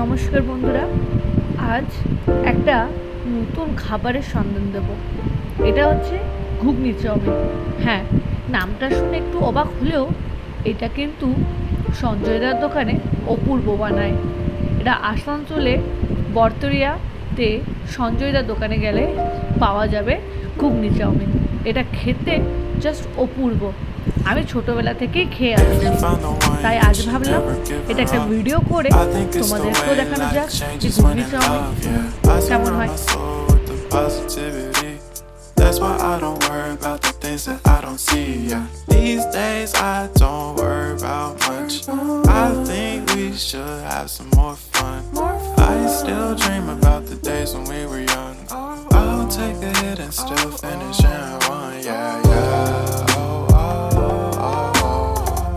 নমস্কার বন্ধুরা, আজ একটা নতুন খাবারের সন্ধান দেব। এটা হচ্ছে ঘুগনি চাউমিন। হ্যাঁ, নামটা শুনে একটু অবাক হলেও এটা কিন্তু সঞ্জয়দার দোকানে অপূর্ব বানায়। এটা আসানসোলে বরতরিয়াতে সঞ্জয়দার দোকানে গেলে পাওয়া যাবে ঘুগনি চাউমিন। এটা খেতে জাস্ট অপূর্ব। আমি ছোটোবেলা থেকেই খেয়ে আসছি, তাই আজ ভাবলাম এটা একটা ভিডিও করে তোমাদেরকেও দেখানো যাক যে ঘুগনি চাউমিন কেমন হয়। That's why I don't worry about the things that I don't see. Yeah. These days I don't worry about much. I think we should have some more fun. I still dream about the days when we were young. I'll take a hit and still finish in one. Yeah, yeah. Oh, oh, oh, oh.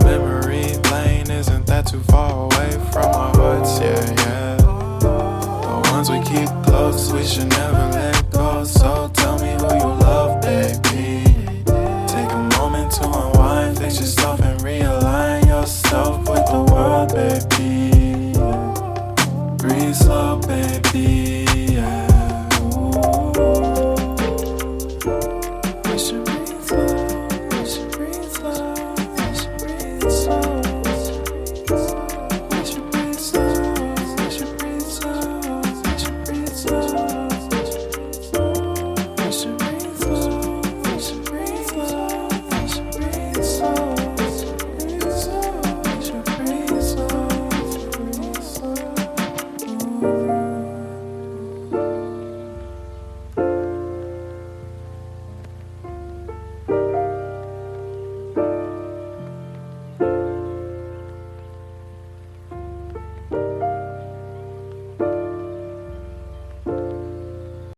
Memory lane isn't that too far away from our hearts. Yeah, yeah. The ones we keep close, we should never